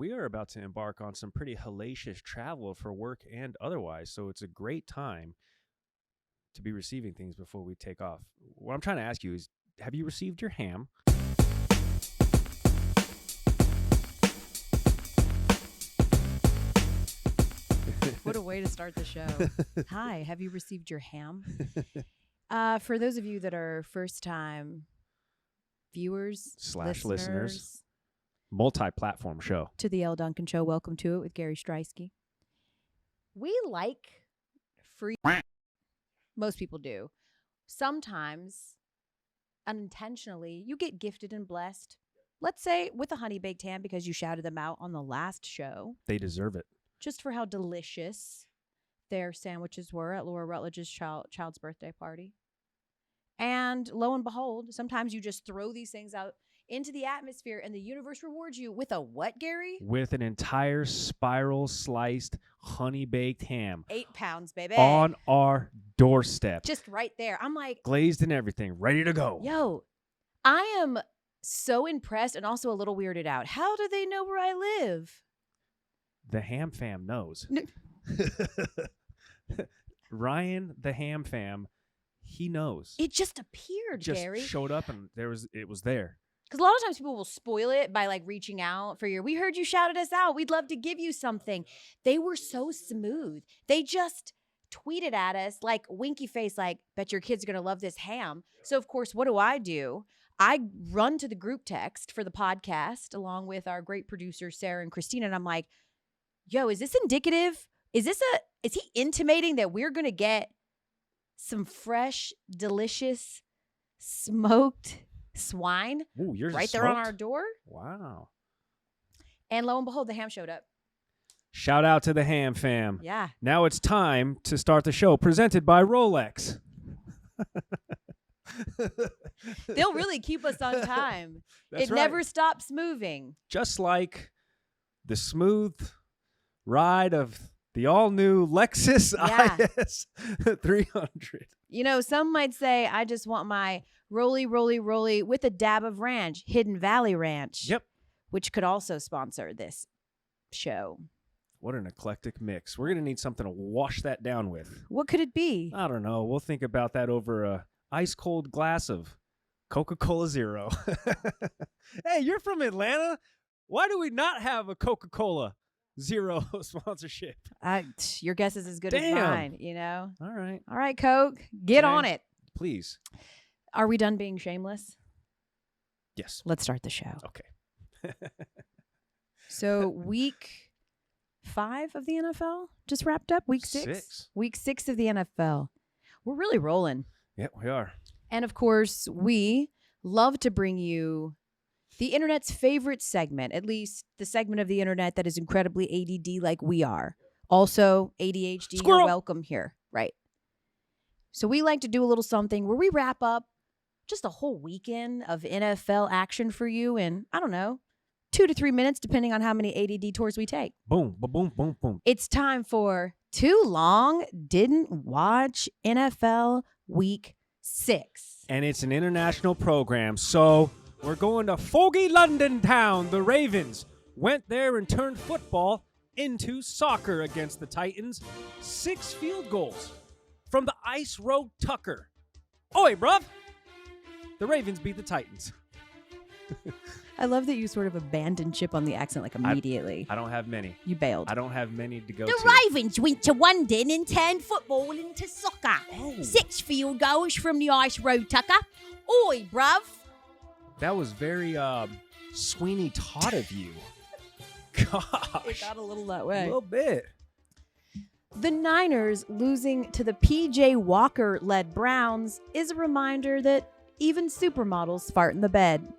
we are about to embark on some pretty hellacious travel for work and otherwise, so it's a great time to be receiving things before we take off. What I'm trying to ask you is, have you received your ham? What a way to start the show. Hi, have you received your ham? For those of you that are first-time viewers, listeners, multi-platform show. To the Elle Duncan Show, welcome to it with Gary Striewski. We like free. Most people do. Sometimes, unintentionally, you get gifted and blessed. Let's say with a honey baked ham because you shouted them out on the last show. They deserve it. Just for how delicious their sandwiches were at Laura Rutledge's child's birthday party. And lo and behold, sometimes you just throw these things out into the atmosphere and the universe rewards you with a what, Gary? With an entire spiral sliced honey baked ham. 8 pounds, baby. On our doorstep. Just right there. I'm like, glazed and everything, ready to go. Yo, I am so impressed and also a little weirded out. How do they know where I live? The ham fam knows. Ryan, the ham fam, he knows. It just appeared, just Gary. Showed up and it was there. Because a lot of times people will spoil it by like reaching out for we heard you shouted us out. We'd love to give you something. They were so smooth. They just tweeted at us like winky face, like, bet your kids are going to love this ham. So of course, what do? I run to the group text for the podcast along with our great producers, Sarah and Christina. And I'm like, yo, is this indicative? Is he intimating that we're going to get some fresh, delicious, smoked swine right there on our door? Wow. And lo and behold, the ham showed up. Shout out to the ham fam. Yeah. Now it's time to start the show presented by Rolex. They'll really keep us on time. That's it right. never stops moving. Just like the smooth ride of the all-new Lexus IS 300. You know, some might say, I just want my roly with a dab of ranch, Hidden Valley Ranch. Yep. Which could also sponsor this show. What an eclectic mix. We're going to need something to wash that down with. What could it be? I don't know. We'll think about that over a ice-cold glass of Coca-Cola Zero. Hey, you're from Atlanta. Why do we not have a Coca-Cola Zero sponsorship? Your guess is as good as mine, you know? All right, Coke. Get on it. Please. Are we done being shameless? Yes. Let's start the show. Okay. So week 5 of the NFL just wrapped up. Week 6. Week 6 of the NFL. We're really rolling. Yeah, we are. And of course, we love to bring you the internet's favorite segment, at least the segment of the internet that is incredibly ADD like we are. Also, ADHD, Squirrel. You're welcome here. Right. So we like to do a little something where we wrap up just a whole weekend of NFL action for you in, 2 to 3 minutes, depending on how many ADD tours we take. Boom, boom, boom, boom. It's time for Too Long Didn't Watch NFL Week 6. And it's an international program, so we're going to foggy London town. The Ravens went there and turned football into soccer against the Titans. 6 field goals from the Ice Road Tucker. Oi, bruv! The Ravens beat the Titans. I love that you sort of abandoned Chip on the accent like immediately. I don't have many. You bailed. I don't have many to go to. The Ravens went to London and turned football into soccer. Oh. 6 field goals from the Ice Road Tucker. Oi, bruv. That was very Sweeney Todd of you. Gosh. It got a little that way. A little bit. The Niners losing to the P.J. Walker-led Browns is a reminder that even supermodels fart in the bed.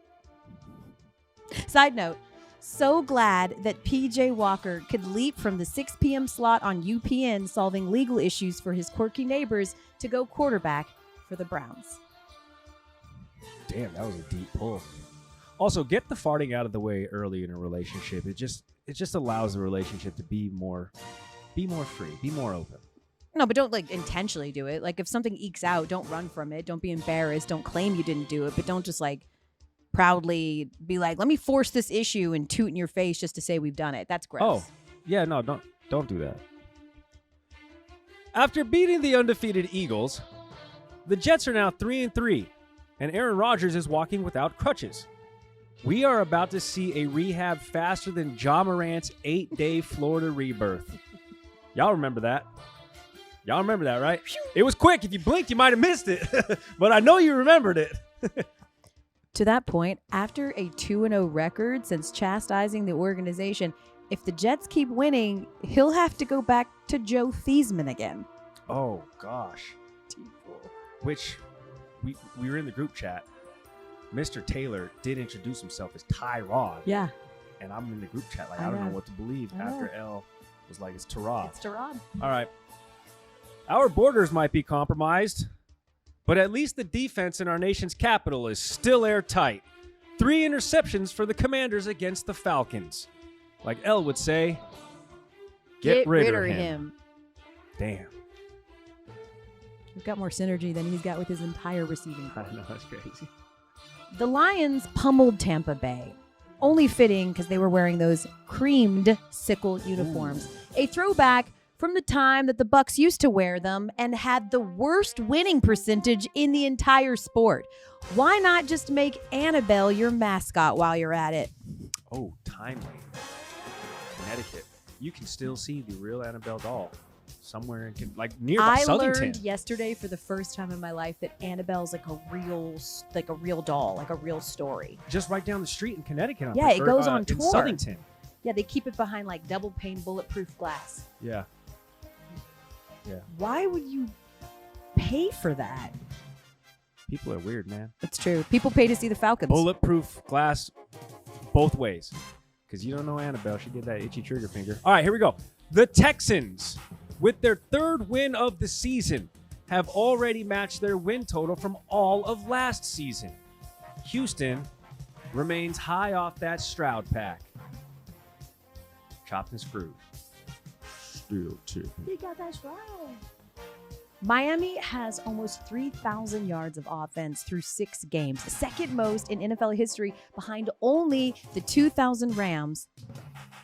Side note, so glad that P.J. Walker could leap from the 6 p.m. slot on UPN solving legal issues for his quirky neighbors to go quarterback for the Browns. Damn, that was a deep pull. Also, get the farting out of the way early in a relationship. It just allows the relationship to be more free, be more open. No, but don't intentionally do it. Like if something ekes out, don't run from it. Don't be embarrassed. Don't claim you didn't do it, but don't just proudly be like, let me force this issue and toot in your face just to say we've done it. That's gross. Oh, yeah, no, don't do that. After beating the undefeated Eagles, the Jets are now 3-3, and Aaron Rodgers is walking without crutches. We are about to see a rehab faster than Ja Morant's 8-day Florida rebirth. Y'all remember that? Y'all remember that, right? It was quick. If you blinked, you might have missed it. But I know you remembered it. To that point, after a 2-0 record since chastising the organization, if the Jets keep winning, he'll have to go back to Joe Theismann again. Oh, gosh. Which, we were in the group chat. Mr. Taylor did introduce himself as Tyrod. Yeah. And I'm in the group chat like, I don't know what to believe after Elle was like, it's Tyrod. It's Tyrod. All right. Our borders might be compromised, but at least the defense in our nation's capital is still airtight. 3 interceptions for the Commanders against the Falcons. Like Elle would say, get rid of him. Damn. We've got more synergy than he's got with his entire receiving corps. I know, that's crazy. The Lions pummeled Tampa Bay. Only fitting because they were wearing those creamed sickle uniforms. A throwback from the time that the Bucs used to wear them and had the worst winning percentage in the entire sport. Why not just make Annabelle your mascot while you're at it? Oh, timely. Connecticut. You can still see the real Annabelle doll somewhere in, like, nearby I Southington. learned yesterday for the first time in my life that Annabelle's like a real doll, like a real story. Just right down the street in Connecticut. Yeah, it goes on tour. In Southington. Yeah, they keep it behind like double pane bulletproof glass. Yeah. Yeah. Why would you pay for that? People are weird, man. It's true. People pay to see the Falcons. Bulletproof glass both ways. Because you don't know Annabelle. She did that itchy trigger finger. All right, here we go. The Texans, with their 3rd win of the season, have already matched their win total from all of last season. Houston remains high off that Stroud pack. Chopped and screwed. Still tipping. You got that Stroud. Miami has almost 3,000 yards of offense through 6 games, second most in NFL history, behind only the 2000 Rams,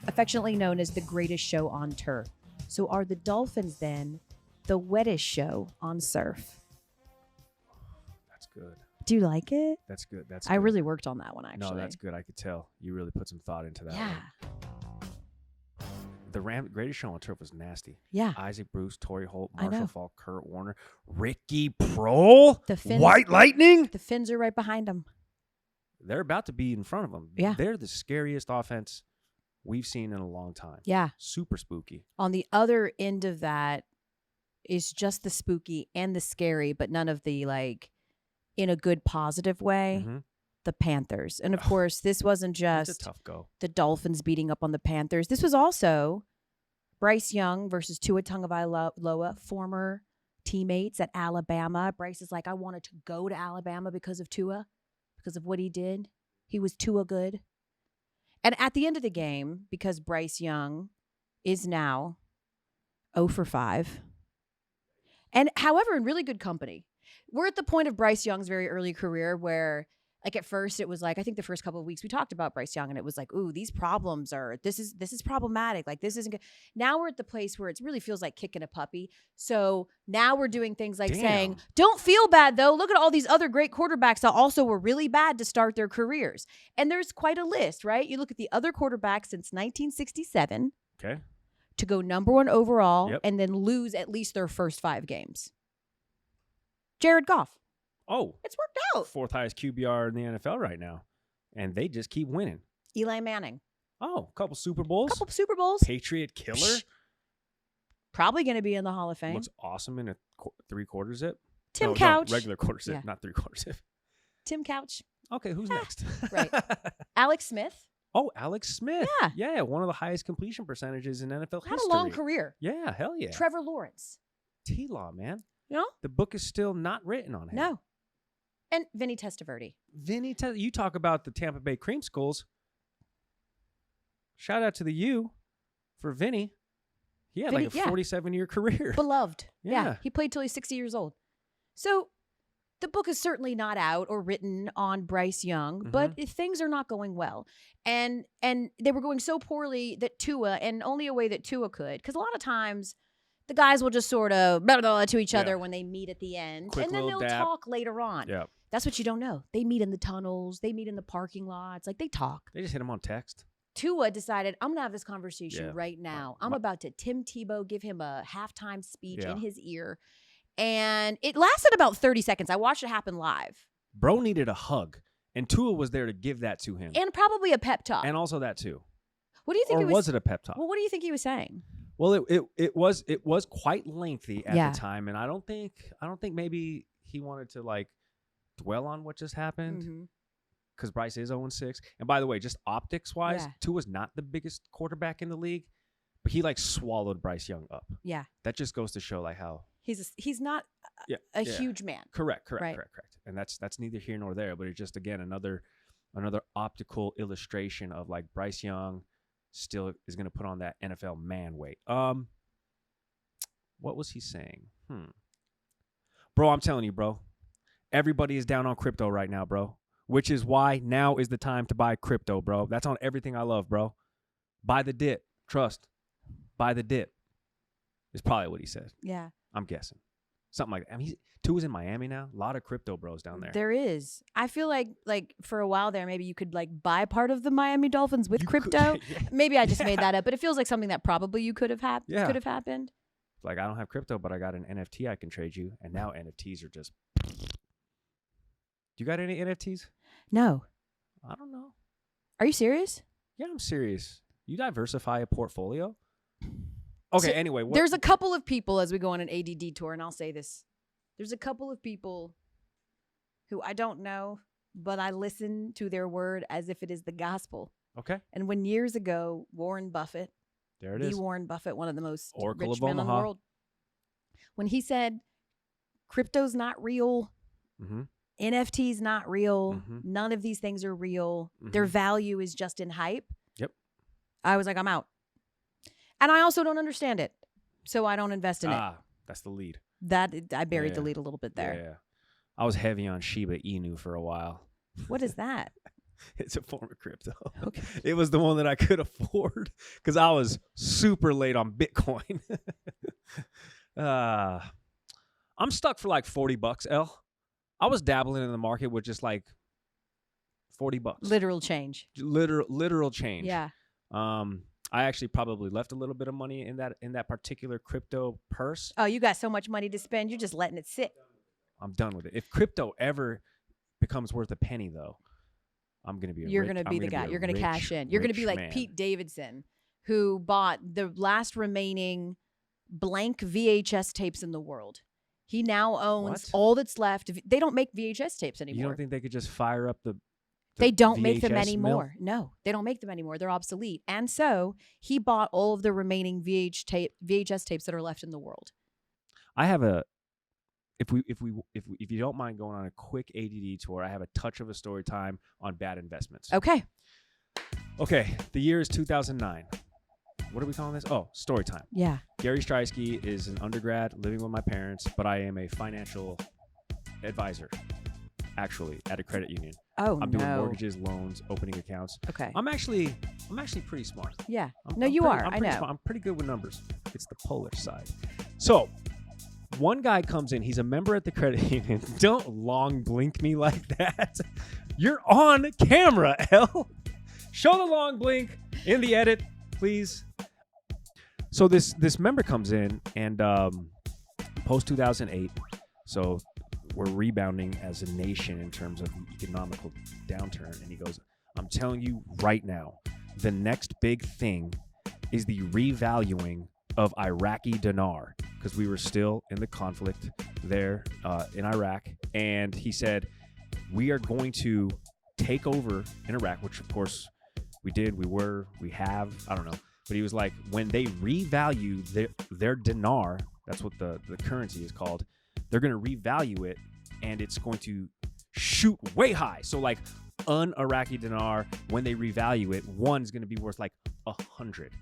affectionately known as the greatest show on turf. So are the Dolphins then the wettest show on surf? That's good. Do you like it? That's good. I really worked on that one, actually. No, that's good. I could tell. You really put some thought into that one. The greatest show on turf was nasty. Yeah. Isaac Bruce, Torrey Holt, I know. Marshall Faulk, Kurt Warner, Ricky Prohl, The Finns, White Lightning. The Finns are right behind them. They're about to be in front of them. Yeah. They're the scariest offense we've seen in a long time. Yeah. Super spooky. On the other end of that is just the spooky and the scary, but none of the, like, in a good, positive way. Mm-hmm. The Panthers. And of course, this wasn't It's just a tough go. the Dolphins beating up on the Panthers. This was also Bryce Young versus Tua Tagovailoa, former teammates at Alabama. Bryce is like, I wanted to go to Alabama because of Tua, because of what he did. He was Tua good. And at the end of the game, because Bryce Young is now 0 for 5, and however, in really good company. We're at the point of Bryce Young's very early career where, like, at first it was like, I think the first couple of weeks we talked about Bryce Young and it was like, ooh, these problems are, this is problematic. Like, this isn't good. Now we're at the place where it really feels like kicking a puppy. So now we're doing things like saying, don't feel bad though. Look at all these other great quarterbacks that also were really bad to start their careers. And there's quite a list, right? You look at the other quarterbacks since 1967. Okay. To go number 1 overall. Yep. And then lose at least their first 5 games. Jared Goff. Oh. It's worked out. 4th highest QBR in the NFL right now. And they just keep winning. Eli Manning. Oh, a couple Super Bowls. Couple Super Bowls. Patriot killer. Psh. Probably going to be in the Hall of Fame. Looks awesome in a 3/4 zip. Tim Couch. No, regular quarter zip, Yeah. not 3/4 zip. Tim Couch. Okay, who's next? Right. Alex Smith. Oh, Alex Smith. Yeah. Yeah, one of the highest completion percentages in NFL history. Had a long career. Yeah, hell yeah. Trevor Lawrence. T-Law, man. You know? The book is still not written on him. No. And Vinny Testaverde. You talk about the Tampa Bay Cream Schools. Shout out to the U for Vinny. He had like a 47-year career. Beloved. Yeah. Yeah. He played till he's 60 years old. So the book is certainly not out or written on Bryce Young, but if things are not going well. And they were going so poorly that Tua, and only a way that Tua could, because a lot of times the guys will just sort of blah, blah, blah to each other when they meet at the end. Quick and then they'll little dab. talk later on. Yeah. That's what you don't know. They meet in the tunnels. They meet in the parking lots. Like, they talk. They just hit him on text. Tua decided, I'm going to have this conversation right now. I'm about to Tim Tebow, give him a halftime speech in his ear. And it lasted about 30 seconds. I watched it happen live. Bro needed a hug, and Tua was there to give that to him. And probably a pep talk. And also that too. What do you think? Or was it a pep talk? Well, what do you think he was saying? Well, it was quite lengthy at the time, and I don't think maybe he wanted to like dwell on what just happened. Because Bryce is 0-6. And by the way, just optics-wise, Tua's not the biggest quarterback in the league, but he like swallowed Bryce Young up. Yeah. That just goes to show like how he's not a huge man. Correct. And that's neither here nor there, but it's just again another optical illustration of like Bryce Young still is going to put on that NFL man weight. What was he saying? Bro, I'm telling you, bro. Everybody is down on crypto right now, bro. Which is why now is the time to buy crypto, bro. That's on everything I love, bro. Buy the dip. Trust. Buy the dip. Is probably what he said. Yeah. I'm guessing. Something like that. I mean, Tua's in Miami now. A lot of crypto bros down there. There is. I feel like for a while there, maybe you could like buy part of the Miami Dolphins with crypto. Maybe I just made that up, but it feels like something that probably you could have happened. Like, I don't have crypto, but I got an NFT I can trade you, and now NFTs are just. You got any NFTs? No. I don't know. Are you serious? Yeah, I'm serious. You diversify a portfolio? Okay, anyway. There's a couple of people as we go on an ADD tour, and I'll say this. There's a couple of people who I don't know, but I listen to their word as if it is the gospel. Okay. And when years ago, Warren Buffett, Warren Buffett, one of the most Oracle rich of men in the Omaha. world, when he said, crypto's not real, NFT's not real, none of these things are real, their value is just in hype. Yep. I was like, I'm out. And I also don't understand it, so I don't invest in it. That's the lead. I buried the lead a little bit there. Yeah. I was heavy on Shiba Inu for a while. What is that? It's a form of crypto. Okay. It was the one that I could afford because I was super late on Bitcoin. I'm stuck for like $40, Elle. I was dabbling in the market with just like $40. Literal change. Literal change. Yeah. I actually probably left a little bit of money in that particular crypto purse. Oh, you got so much money to spend, you're just letting it sit. I'm done with it. If crypto ever becomes worth a penny, though, I'm gonna be. You're gonna be the guy. You're gonna cash in. You're gonna be like Pete Davidson, who bought the last remaining blank VHS tapes in the world. He now owns all that's left. They don't make VHS tapes anymore. You don't think they could just fire up the they don't make them VHS anymore. mill? No, they don't make them anymore. They're obsolete. And so he bought all of the remaining VHS tapes that are left in the world. I have a. If you don't mind going on a quick ADD tour, I have a touch of a story time on bad investments. Okay. Okay. The year is 2009. What are we calling this? Oh, story time. Yeah. Gary Striewski is an undergrad living with my parents, but I am a financial advisor, actually, at a credit union. Oh, I'm doing mortgages, loans, opening accounts. Okay. I'm actually pretty smart. Yeah. I know. I'm pretty good with numbers. It's the Polish side. So, one guy comes in. He's a member at the credit union. Don't long blink me like that. You're on camera, Elle. Show the long blink in the edit, please. So this member comes in and post 2008. So we're rebounding as a nation in terms of the economical downturn. And he goes, I'm telling you right now, the next big thing is the revaluing of Iraqi dinar, because we were still in the conflict there in Iraq. And he said, we are going to take over in Iraq, which of course we did, we have, I don't know. But he was like, when they revalue their dinar, that's what the currency is called, they're going to revalue it and it's going to shoot way high. So like an Iraqi dinar, when they revalue it, one's going to be worth like 100.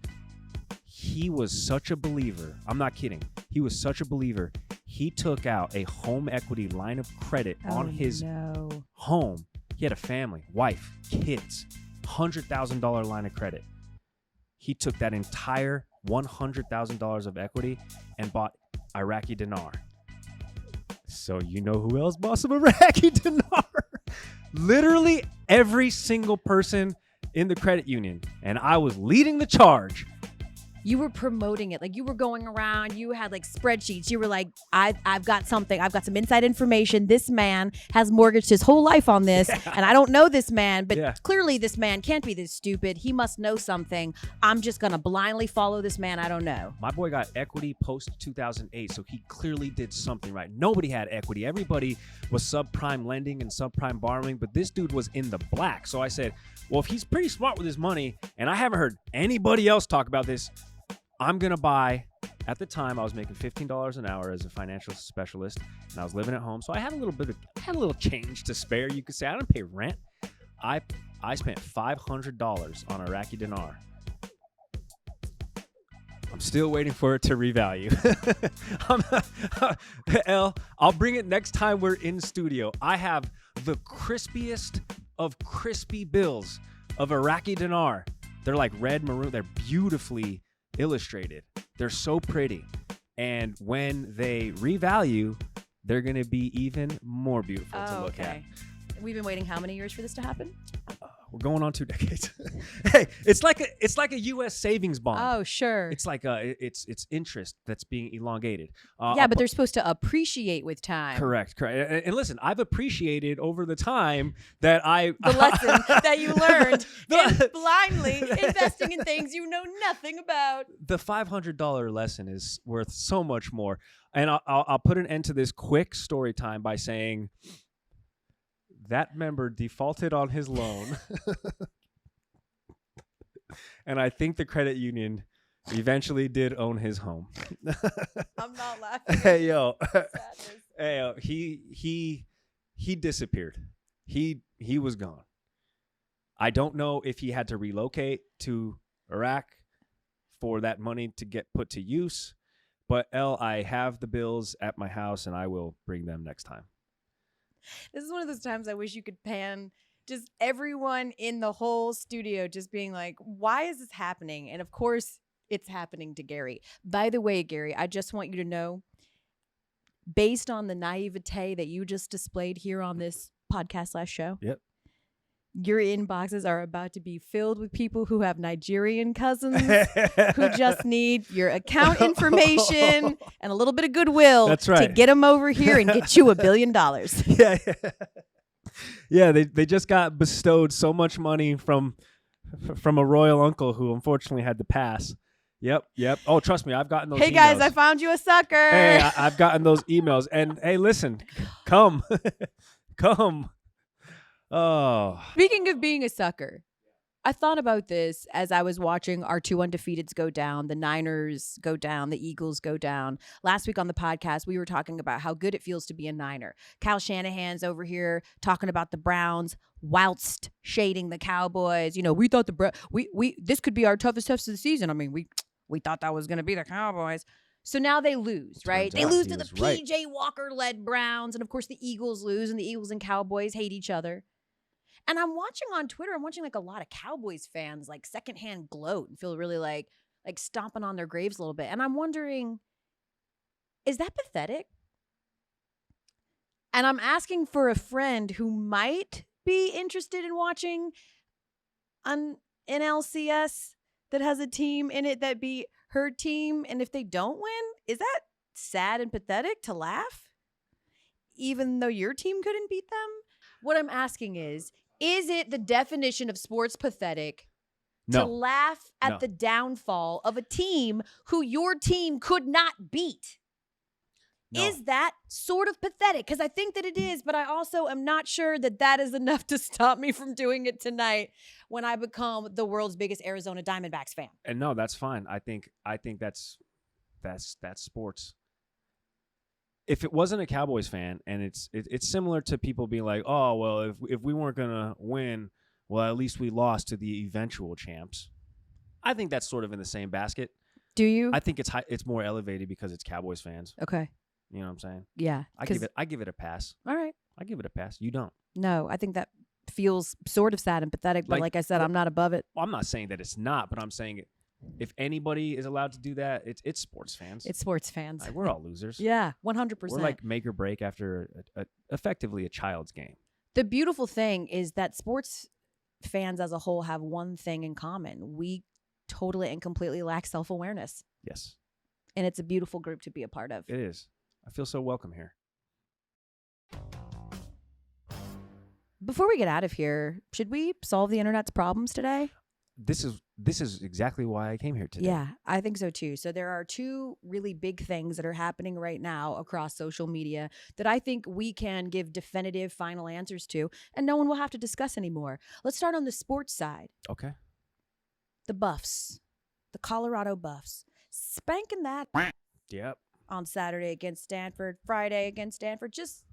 He was such a believer. I'm not kidding. He was such a believer. He took out a home equity line of credit on his home. He had a family, wife, kids, $100,000 line of credit. He took that entire $100,000 of equity and bought Iraqi dinar. So you know who else bought some Iraqi dinar? Literally every single person in the credit union. And I was leading the charge. You were promoting it. Like, you were going around, you had like spreadsheets. You were like, I've got something. I've got some inside information. This man has mortgaged his whole life on this. Yeah. And I don't know this man, but clearly this man can't be this stupid. He must know something. I'm just going to blindly follow this man I don't know. My boy got equity post 2008, so he clearly did something right. Nobody had equity. Everybody was subprime lending and subprime borrowing, but this dude was in the black. So I said, well, if he's pretty smart with his money, and I haven't heard anybody else talk about this, I'm going to buy, at the time, I was making $15 an hour as a financial specialist, and I was living at home. So I had a little change to spare. You could say I didn't pay rent. I spent $500 on Iraqi dinar. I'm still waiting for it to revalue. Elle, I'll bring it next time we're in studio. I have the crispiest of crispy bills of Iraqi dinar. They're like red maroon. They're beautifully illustrated. They're so pretty. And when they revalue, they're going to be even more beautiful to look at. We've been waiting how many years for this to happen? We're going on 2 decades. Hey, it's like a U.S. savings bond. Oh, sure. It's like it's interest that's being elongated. Yeah, but they're supposed to appreciate with time. Correct. And listen, I've appreciated over the time that the lesson that you learned in blindly investing in things you know nothing about. The $500 lesson is worth so much more. And I'll put an end to this quick story time by saying, that member defaulted on his loan. And I think the credit union eventually did own his home. I'm not laughing. Hey, yo. Hey, yo. He disappeared. He was gone. I don't know if he had to relocate to Iraq for that money to get put to use. But, Elle, I have the bills at my house, and I will bring them next time. This is one of those times I wish you could pan just everyone in the whole studio just being like, why is this happening? And of course, it's happening to Gary. By the way, Gary, I just want you to know, based on the naivete that you just displayed here on this podcast / show, yep, your inboxes are about to be filled with people who have Nigerian cousins who just need your account information and a little bit of goodwill to get them over here and get you $1 billion. Yeah, they just got bestowed so much money from a royal uncle who unfortunately had to pass. Yep. Oh, trust me, I've gotten those emails. Hey, guys, I found you a sucker. Hey, I've gotten those emails. And, hey, listen, come. Oh. Speaking of being a sucker, I thought about this as I was watching our 2 undefeateds go down, the Niners go down, the Eagles go down. Last week on the podcast, we were talking about how good it feels to be a Niner. Kyle Shanahan's over here talking about the Browns whilst shading the Cowboys. You know, we thought this could be our toughest test of the season. I mean, we thought that was going to be the Cowboys. So now they lose, right? They lose to the P.J. Walker-led Browns. And, of course, the Eagles lose, and the Eagles and Cowboys hate each other. And I'm watching on Twitter, like a lot of Cowboys fans like secondhand gloat and feel really like stomping on their graves a little bit. And I'm wondering, is that pathetic? And I'm asking for a friend who might be interested in watching an NLCS that has a team in it that beat her team. And if they don't win, is that sad and pathetic to laugh? Even though your team couldn't beat them? What I'm asking is it the definition of sports pathetic to laugh at the downfall of a team who your team could not beat? No. Is that sort of pathetic? Because I think that it is, but I also am not sure that is enough to stop me from doing it tonight when I become the world's biggest Arizona Diamondbacks fan. And no, that's fine. I think that's sports. If it wasn't a Cowboys fan, and it's similar to people being like, oh, well, if we weren't going to win, well, at least we lost to the eventual champs. I think that's sort of in the same basket. Do you? I think it's more elevated because it's Cowboys fans. Okay. You know what I'm saying? Yeah. I give it a pass. All right. I give it a pass. You don't. No, I think that feels sort of sad and pathetic, but like I said, I'm not above it. Well, I'm not saying that it's not, but I'm saying if anybody is allowed to do that, it's sports fans. It's sports fans. Like, we're all losers. Yeah, 100%. We're like make or break after effectively a child's game. The beautiful thing is that sports fans as a whole have one thing in common. We totally and completely lack self-awareness. Yes. And it's a beautiful group to be a part of. It is. I feel so welcome here. Before we get out of here, should we solve the internet's problems today? This is exactly why I came here today. Yeah, I think so too. So there are two really big things that are happening right now across social media that I think we can give definitive final answers to, and no one will have to discuss anymore. Let's start on the sports side. Okay. The Buffs, the Colorado Buffs, spanking that Yep. on Saturday against Stanford, Friday against Stanford, just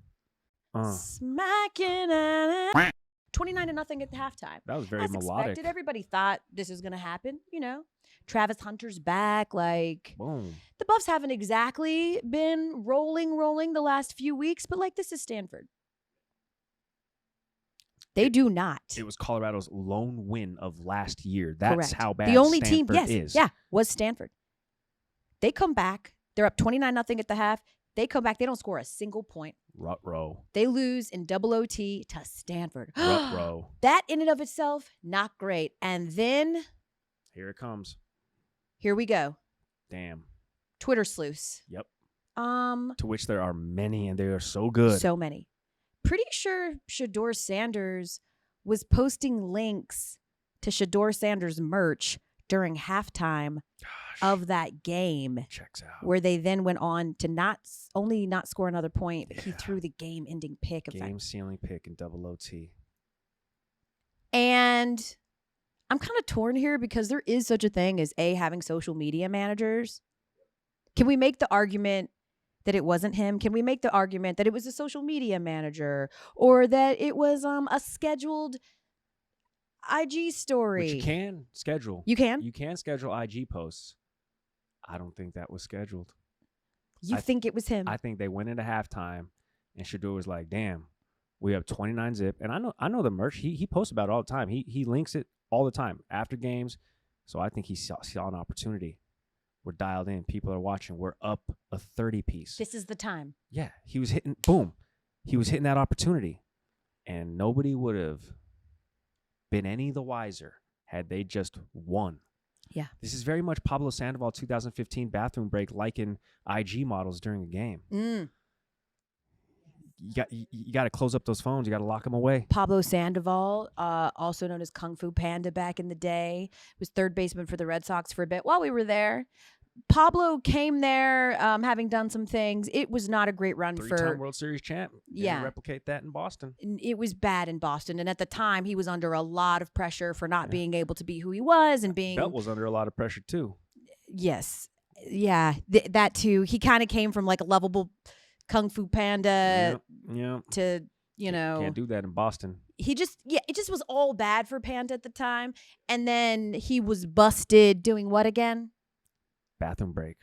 smacking at it. 29-0 at the halftime. That was very As melodic. expected, everybody thought this was going to happen, you know. Travis Hunter's back, like Boom. the Buffs haven't exactly been rolling the last few weeks, but like this is Stanford. They do not. It was Colorado's lone win of last year. That's Correct. how bad the only Stanford team, is. yeah, was Stanford. They come back. They're up 29-0 at the half. They come back. They don't score a single point. Ruh-roh. They lose in double OT to Stanford. Ruh-roh. That in and of itself, not great. And then Here it comes. here we go. Damn. Twitter sleuths. Yep. To which there are many, and they are so good. So many. Pretty sure Shador Sanders was posting links to Shador Sanders merch during halftime of that game. Checks out. Where they then went on to not score another point, but he threw the game-ending pick. Game-sealing pick in double OT. And I'm kind of torn here because there is such a thing as having social media managers. Can we make the argument that it wasn't him? Can we make the argument that it was a social media manager or that it was a scheduled IG story? Which you can schedule. You can? You can schedule IG posts. I don't think that was scheduled. You think it was him? I think they went into halftime, and Shador was like, "Damn, we have 29 zip." And I know the merch. He posts about it all the time. He links it all the time after games. So I think he saw an opportunity. We're dialed in. People are watching. We're up a 30 piece. This is the time. Yeah, he was hitting. Boom, he was hitting that opportunity, and nobody would have been any the wiser had they just won. Yeah. This is very much Pablo Sandoval 2015 bathroom break like in IG models during a game. You got to close up those phones. You got to lock them away. Pablo Sandoval, also known as Kung Fu Panda back in the day, was third baseman for the Red Sox for a bit while we were there. Pablo came there having done some things. It was not a great run for... Three-time World Series champ. Yeah. Replicate that in Boston. It was bad in Boston. And at the time, he was under a lot of pressure for not being able to be who he was and being... Belt was under a lot of pressure, too. Yes. Yeah, that too. He kind of came from like a lovable Kung Fu Panda to, you know... Can't do that in Boston. It just was all bad for Panda at the time. And then he was busted doing what again? Bathroom break.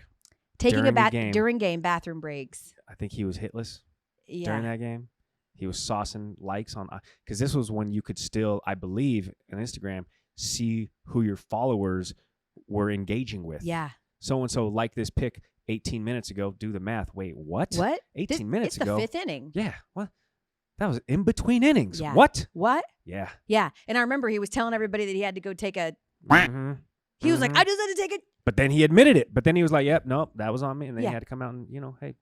Taking a bath during game bathroom breaks. I think he was hitless during that game. He was saucing likes on, because this was when you could still, I believe, on Instagram, see who your followers were engaging with. Yeah. So-and-so liked this pic 18 minutes ago. Do the math. Wait, what? What? 18 minutes ago. It's the fifth inning. Yeah. What? That was in between innings. Yeah. What? Yeah. Yeah. And I remember he was telling everybody that he had to go take a... Mm-hmm. He was like, I just had to take it. But then he admitted it. But then he was like, yep, nope, that was on me. And then he had to come out and, hey.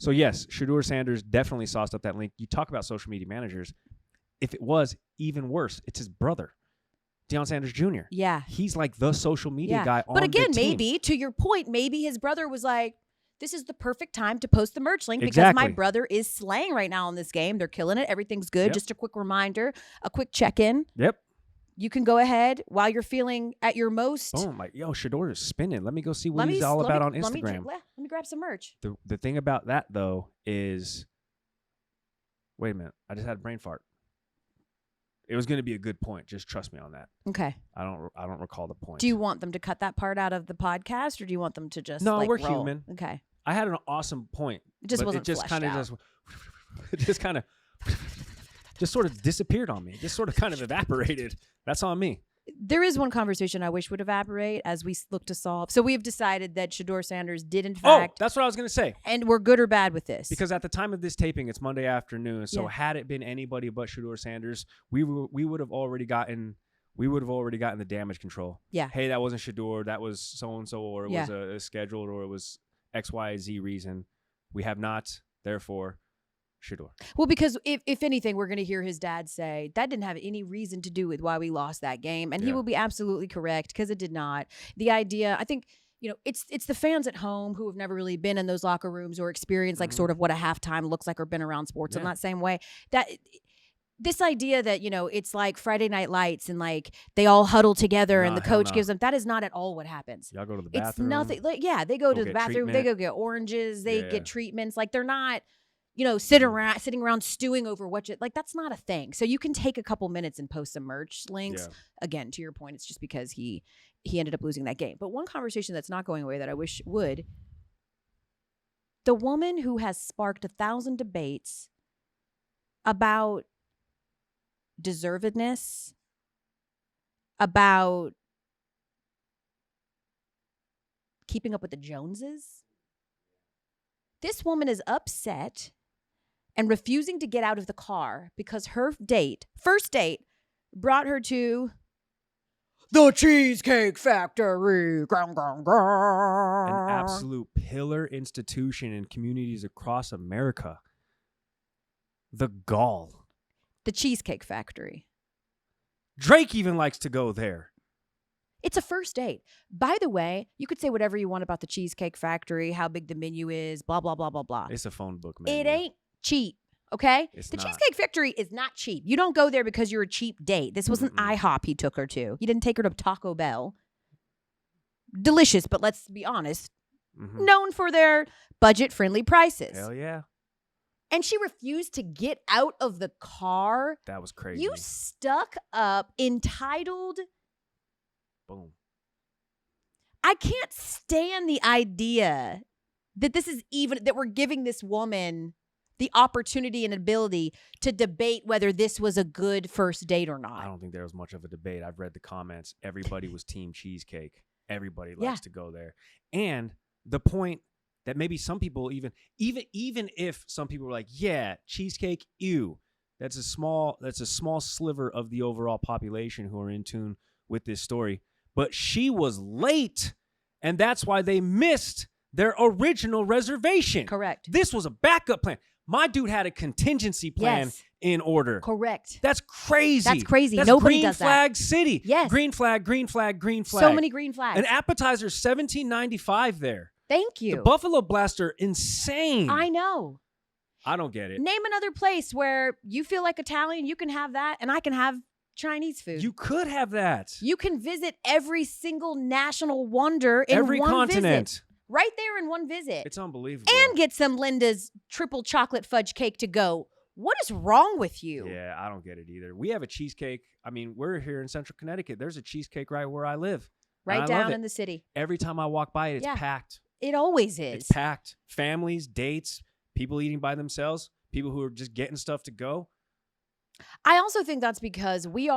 So, yes, Shador Sanders definitely sauced up that link. You talk about social media managers. If it was even worse, it's his brother, Deion Sanders Jr. Yeah. He's like the social media guy on the team. But again, maybe, to your point, maybe his brother was like, this is the perfect time to post the merch link because my brother is slaying right now in this game. They're killing it. Everything's good. Just a quick reminder, a quick check-in. Yep. You can go ahead while you're feeling at your most. Boom, like, Shador is spinning. Let me go see what he's all about on Instagram. Let me grab some merch. The thing about that, though, is, wait a minute. I just had a brain fart. It was going to be a good point. Just trust me on that. Okay. I don't recall the point. Do you want them to cut that part out of the podcast, or do you want them to just No, like we're roll? human. Okay. I had an awesome point It just but wasn't it just fleshed kind of out. just sort of disappeared on me. It just sort of kind of evaporated. That's on me. There is one conversation I wish would evaporate as we look to solve. So we have decided that Shador Sanders did, in fact. Oh, that's what I was going to say. And we're good or bad with this. Because at the time of this taping, it's Monday afternoon. So had it been anybody but Shador Sanders, we would have already gotten the damage control. Yeah. Hey, that wasn't Shador. That was so and so, or it was a scheduled, or it was X, Y, Z reason. We have not. Therefore, Shador. Well, because if anything, we're going to hear his dad say that didn't have any reason to do with why we lost that game, and he will be absolutely correct because it did not. The idea, I think, it's the fans at home who have never really been in those locker rooms or experienced like sort of what a halftime looks like or been around sports in that same way. That this idea that it's like Friday Night Lights and like they all huddle together and the coach gives them, that is not at all what happens. Y'all go to the bathroom. It's nothing. Like, they go to the bathroom. Treatment. They go get oranges. They get treatments. Like they're not. Sitting around stewing over that's not a thing. So you can take a couple minutes and post some merch links. Yeah. Again, to your point, it's just because he ended up losing that game. But one conversation that's not going away that I wish would, the woman who has sparked 1,000 debates about deservedness, about keeping up with the Joneses. This woman is upset and refusing to get out of the car because her first date, brought her to the Cheesecake Factory. An absolute pillar institution in communities across America. The gall. The Cheesecake Factory. Drake even likes to go there. It's a first date. By the way, you could say whatever you want about the Cheesecake Factory, how big the menu is, blah, blah, blah, blah, blah. It's a phone book menu. It ain't cheap, okay? The not. Cheesecake Factory is not cheap. You don't go there because you're a cheap date. This wasn't IHOP he took her to. He didn't take her to Taco Bell. Delicious, but let's be honest, known for their budget-friendly prices. Hell yeah. And she refused to get out of the car. That was crazy. You stuck up, entitled... Boom. I can't stand the idea that that we're giving this woman the opportunity and ability to debate whether this was a good first date or not. I don't think there was much of a debate. I've read the comments. Everybody was team cheesecake. Everybody likes to go there. And the point that maybe some people even if some people were like, yeah, cheesecake, ew. That's a small sliver of the overall population who are in tune with this story. But she was late, and that's why they missed their original reservation. Correct. This was a backup plan. My dude had a contingency plan in order. Correct. That's crazy. That's crazy. That's Nobody green does that. flag city. Yes. Green flag, green flag, green flag. So many green flags. An appetizer, $17.95 there. Thank you. The Buffalo Blaster, insane. I know. I don't get it. Name another place where you feel like Italian, you can have that, and I can have Chinese food. You could have that. You can visit every single national wonder in every one continent. visit. Right there in one visit. It's unbelievable. And get some Linda's triple chocolate fudge cake to go. What is wrong with you? Yeah, I don't get it either. We have a cheesecake. I mean, we're here in Central Connecticut. There's a cheesecake right where I live. Right down in the city. Every time I walk by it, it's packed. It always is. It's packed. Families, dates, people eating by themselves, people who are just getting stuff to go. I also think that's because we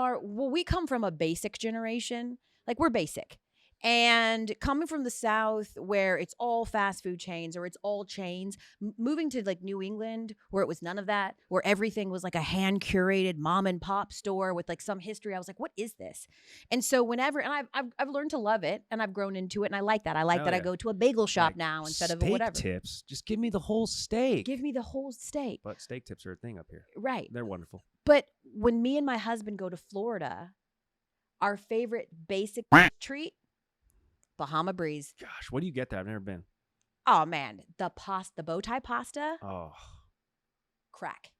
come from a basic generation. Like, we're basic. And coming from the South, where it's all fast food chains or it's all chains, moving to like New England, where it was none of that, where everything was like a hand curated mom and pop store with like some history, I was like, what is this? And so I've learned to love it, and I've grown into it, and I like that. I like that I go to a bagel shop now instead of whatever. Steak tips, just give me the whole steak. Give me the whole steak. But steak tips are a thing up here. Right. They're wonderful. But when me and my husband go to Florida, our favorite basic treat, Bahama Breeze. Gosh, what do you get there? I've never been. Oh man, the bow tie pasta. Oh, crack.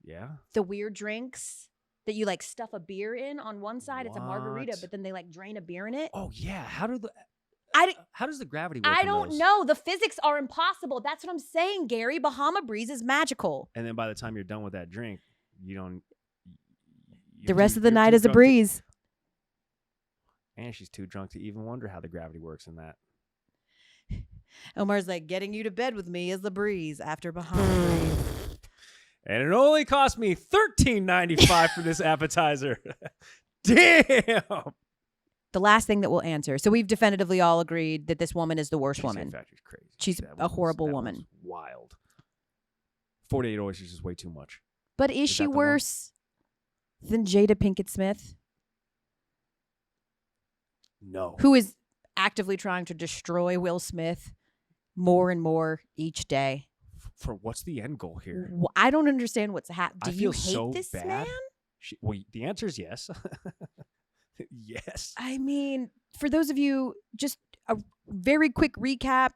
Yeah. The weird drinks that you like stuff a beer in on one side. It's a margarita, but then they like drain a beer in it. Oh yeah. How does the gravity work? I don't know. The physics are impossible. That's what I'm saying, Gary. Bahama Breeze is magical. And then by the time you're done with that drink, you don't. The rest of the night is a breeze. And she's too drunk to even wonder how the gravity works in that. Omar's like, getting you to bed with me is the breeze after Bahama. And it only cost me $13.95 for this appetizer. Damn. The last thing that we'll answer. So we've definitively all agreed that this woman is the worst Cheesecake woman. Factory's crazy. She's That a horrible that woman. Wild. 48 oysters is way too much. But is she that the one? worse than Jada Pinkett Smith, No. who is actively trying to destroy Will Smith more and more each day? For what's the end goal here? I don't understand what's happening. I Do feel you hate so this bad. man? Well, the answer is yes. Yes. I mean, for those of you, just a very quick recap.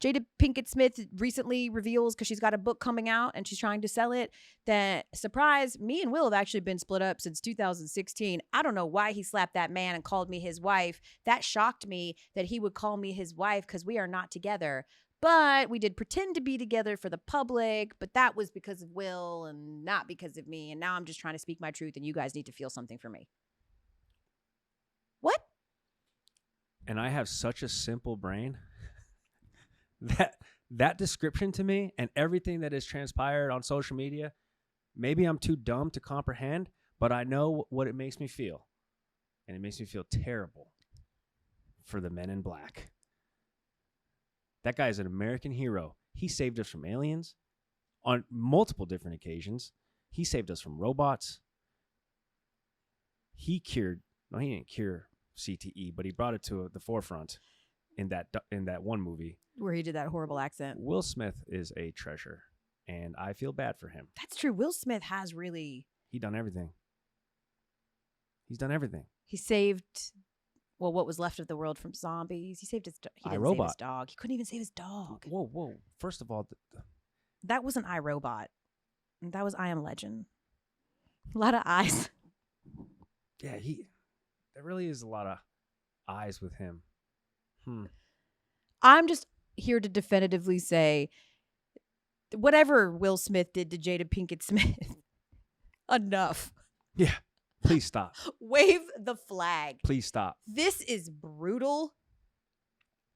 Jada Pinkett Smith recently reveals, because she's got a book coming out and she's trying to sell it, that, surprise, me and Will have actually been split up since 2016. I don't know why he slapped that man and called me his wife. That shocked me that he would call me his wife because we are not together. But we did pretend to be together for the public, but that was because of Will and not because of me. And now I'm just trying to speak my truth and you guys need to feel something for me. What? And I have such a simple brain that description to me and everything that has transpired on social media, maybe I'm too dumb to comprehend, but I know what it makes me feel. And it makes me feel terrible for the men in black. That guy is an American hero. He saved us from aliens on multiple different occasions. He saved us from robots. He didn't cure CTE, but he brought it to the forefront in that one movie Where he did that horrible accent. Will Smith is a treasure, and I feel bad for him. That's true. Will Smith has really... He's done everything. He saved, well, what was left of the world from zombies. He saved his... He didn't save his dog. He couldn't even save his dog. Whoa. First of all... That wasn't iRobot. That was I Am Legend. A lot of eyes. Yeah, there really is a lot of eyes with him. I'm just here to definitively say, whatever Will Smith did to Jada Pinkett Smith, enough. Yeah, please stop. Wave the flag. Please stop. This is brutal,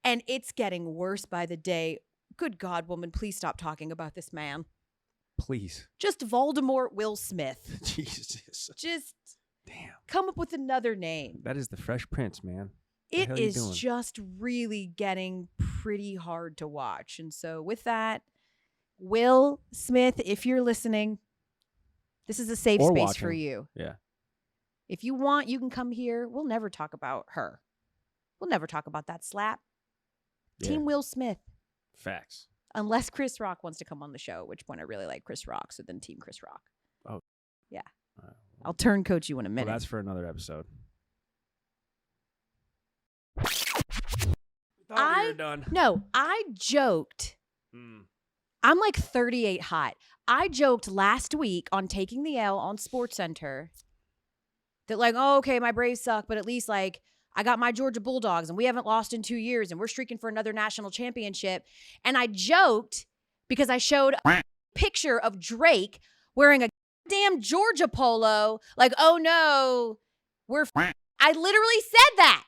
and it's getting worse by the day. Good God, woman, please stop talking about this man. Please. Just Voldemort Will Smith. Jesus. Just damn. Come up with another name. That is the Fresh Prince, man. It is just really getting pretty hard to watch. And so with that, Will Smith, if you're listening, this is a safe space for you. Yeah. If you want, you can come here. We'll never talk about her. We'll never talk about that slap. Yeah. Team Will Smith. Facts. Unless Chris Rock wants to come on the show, at which point I really like Chris Rock. So then Team Chris Rock. Oh. Yeah. I'll turncoat you in a minute. Well, that's for another episode. We were done. No, I joked. I'm like 38 hot. I joked last week on Taking the L on SportsCenter that like, oh, okay, my Braves suck, but at least like I got my Georgia Bulldogs and we haven't lost in 2 years and we're streaking for another national championship. And I joked because I showed a picture of Drake wearing a damn Georgia polo. Like, oh no, I literally said that.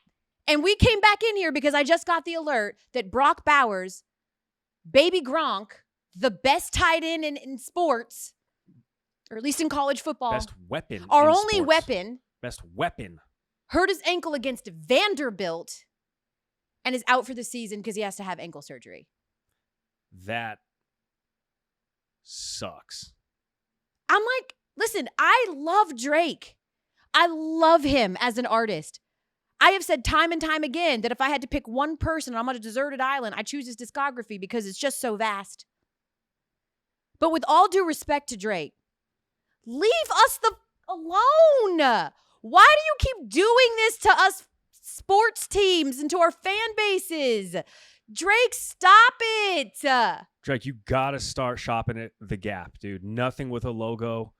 And we came back in here because I just got the alert that Brock Bowers, baby Gronk, the best tight end in sports, or at least in college football. Best weapon. Our only weapon. Best weapon. Hurt his ankle against Vanderbilt and is out for the season because he has to have ankle surgery. That sucks. I'm like, listen, I love Drake. I love him as an artist. I have said time and time again that if I had to pick one person on a deserted island, I choose his discography because it's just so vast. But with all due respect to Drake, leave us alone. Why do you keep doing this to us sports teams and to our fan bases? Drake, stop it. Drake, you gotta start shopping at the Gap, dude. Nothing with a logo,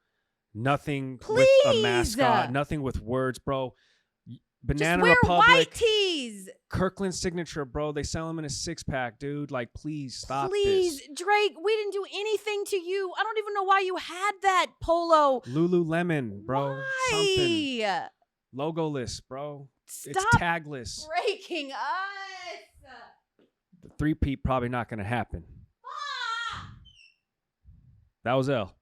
nothing with a mascot, nothing with words, bro. Banana just wear Republic, white tees. Kirkland Signature, bro. They sell them in a 6-pack, dude. Like, please stop Please, this. Drake, we didn't do anything to you. I don't even know why you had that polo. Lululemon, bro. Why? Something. Logoless, bro. Stop it's tagless. breaking us. The three-peat probably not going to happen. That was Elle.